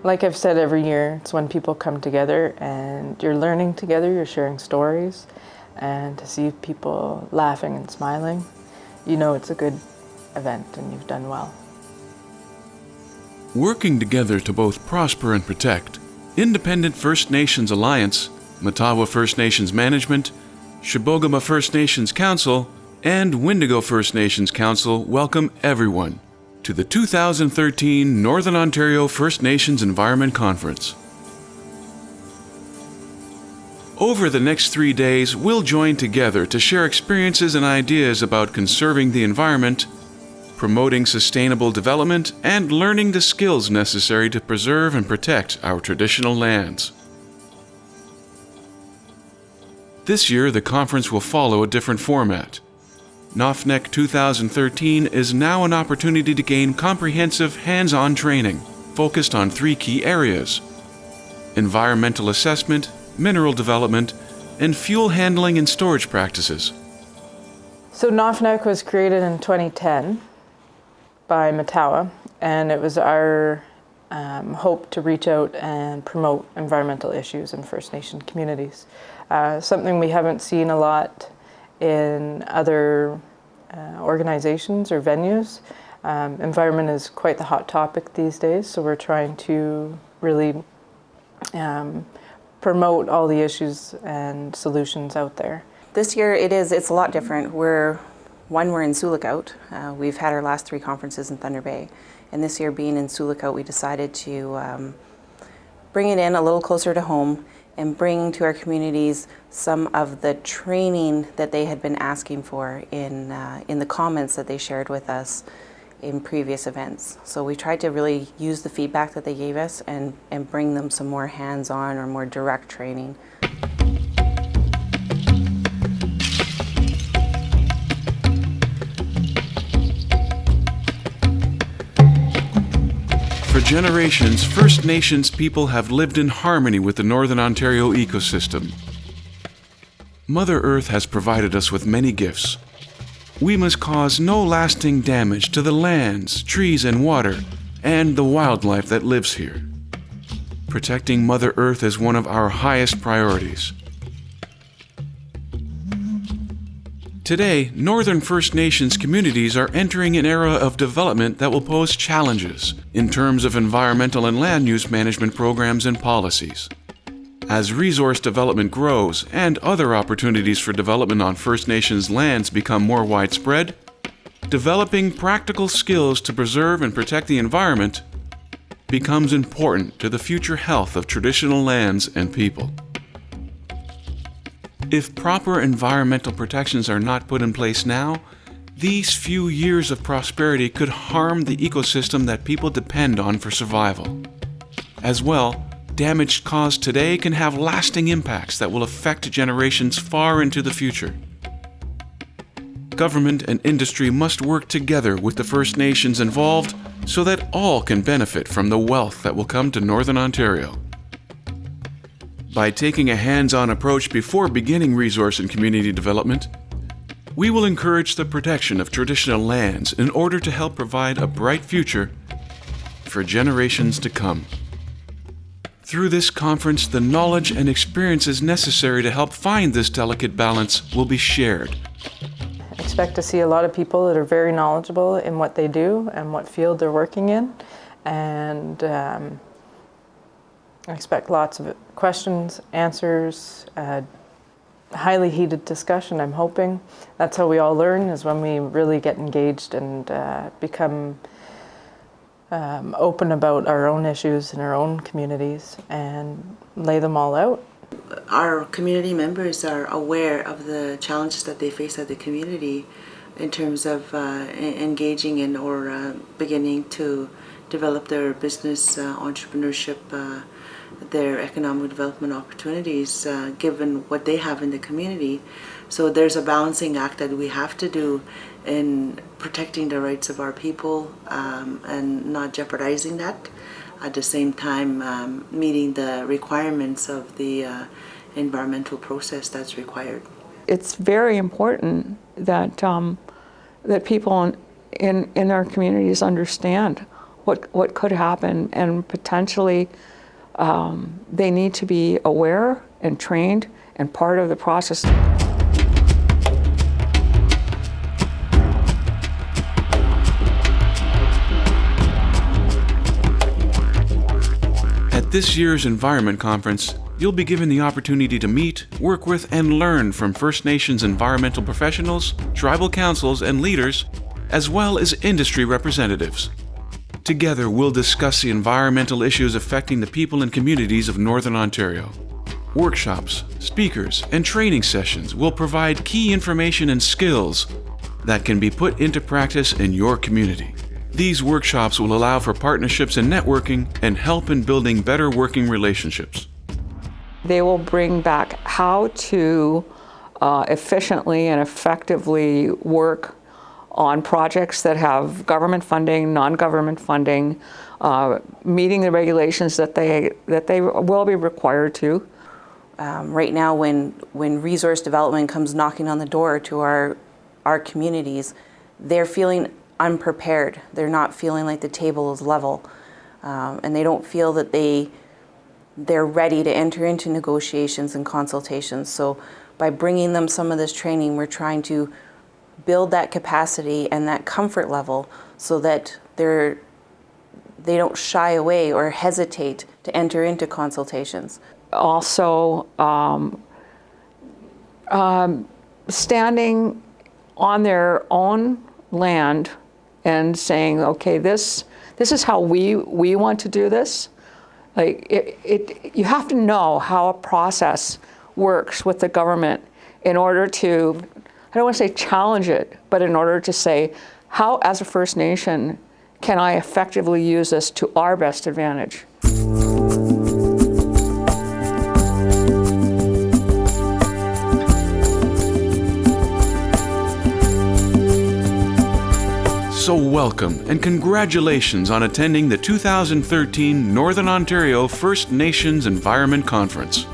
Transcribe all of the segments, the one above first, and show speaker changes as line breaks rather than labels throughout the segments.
Like I've said every year, it's when people come together and you're learning together, you're sharing stories, and to see people laughing and smiling, you know it's a good event and you've done well.
Working together to both prosper and protect, Independent First Nations Alliance, Matawa First Nations Management, Shibogama First Nations Council, and Windigo First Nations Council welcome everyone to the 2013 Northern Ontario First Nations Environment Conference. Over the next 3 days, we'll join together to share experiences and ideas about conserving the environment, promoting sustainable development, and learning the skills necessary to preserve and protect our traditional lands. This year, the conference will follow a different format. NOFNEC 2013 is now an opportunity to gain comprehensive hands-on training focused on 3 key areas: environmental assessment, mineral development, and fuel handling and storage practices.
So NOFNEC was created in 2010 by Matawa, and it was our hope to reach out and promote environmental issues in First Nation communities. Something we haven't seen a lot in other organizations or venues. Environment is quite the hot topic these days, so we're trying to really promote all the issues and solutions out there.
This year it's a lot different. We're in Sioux Lookout. We've had our last 3 conferences in Thunder Bay, and this year being in Sioux Lookout, we decided to bring it in a little closer to home and bring to our communities some of the training that they had been asking for in the comments that they shared with us in previous events. So we tried to really use the feedback that they gave us and bring them some more hands-on or more direct training.
For generations, First Nations people have lived in harmony with the Northern Ontario ecosystem. Mother Earth has provided us with many gifts. We must cause no lasting damage to the lands, trees, and water, and the wildlife that lives here. Protecting Mother Earth is one of our highest priorities. Today, Northern First Nations communities are entering an era of development that will pose challenges in terms of environmental and land use management programs and policies. As resource development grows and other opportunities for development on First Nations lands become more widespread, developing practical skills to preserve and protect the environment becomes important to the future health of traditional lands and people. If proper environmental protections are not put in place now, these few years of prosperity could harm the ecosystem that people depend on for survival. As well, damage caused today can have lasting impacts that will affect generations far into the future. Government and industry must work together with the First Nations involved so that all can benefit from the wealth that will come to Northern Ontario. By taking a hands-on approach before beginning resource and community development, we will encourage the protection of traditional lands in order to help provide a bright future for generations to come. Through this conference, the knowledge and experiences necessary to help find this delicate balance will be shared.
Expect to see a lot of people that are very knowledgeable in what they do and what field they're working in, and I expect lots of questions, answers, highly heated discussion, I'm hoping. That's how we all learn, is when we really get engaged and become open about our own issues in our own communities and lay them all out.
Our community members are aware of the challenges that they face at the community in terms of engaging in or beginning to develop their business entrepreneurship, their economic development opportunities given what they have in the community. So there's a balancing act that we have to do in protecting the rights of our people and not jeopardizing that. At the same time, meeting the requirements of the environmental process that's required.
It's very important that that people in our communities understand what could happen, and potentially they need to be aware and trained and part of the process.
At this year's Environment Conference, you'll be given the opportunity to meet, work with, and learn from First Nations environmental professionals, tribal councils, and leaders, as well as industry representatives. Together, we'll discuss the environmental issues affecting the people and communities of Northern Ontario. Workshops, speakers, and training sessions will provide key information and skills that can be put into practice in your community. These workshops will allow for partnerships and networking and help in building better working relationships.
They will bring back how to efficiently and effectively work on projects that have government funding, non-government funding, meeting the regulations that they will be required to.
Right now, when resource development comes knocking on the door to our communities, they're feeling unprepared. They're not feeling like the table is level, and they don't feel that they're ready to enter into negotiations and consultations. So by bringing them some of this training, we're trying to build that capacity and that comfort level so that they don't shy away or hesitate to enter into consultations.
Also, standing on their own land and saying, okay, this is how we want to do this. Like you have to know how a process works with the government in order to, I don't want to say challenge it, but in order to say, how as a First Nation can I effectively use this to our best advantage?
So welcome and congratulations on attending the 2013 Northern Ontario First Nations Environment Conference.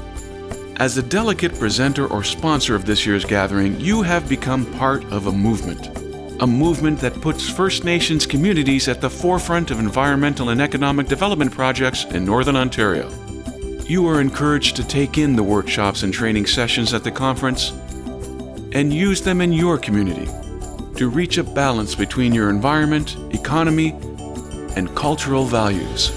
As a delegate presenter or sponsor of this year's gathering, you have become part of a movement that puts First Nations communities at the forefront of environmental and economic development projects in Northern Ontario. You are encouraged to take in the workshops and training sessions at the conference and use them in your community to reach a balance between your environment, economy, and cultural values.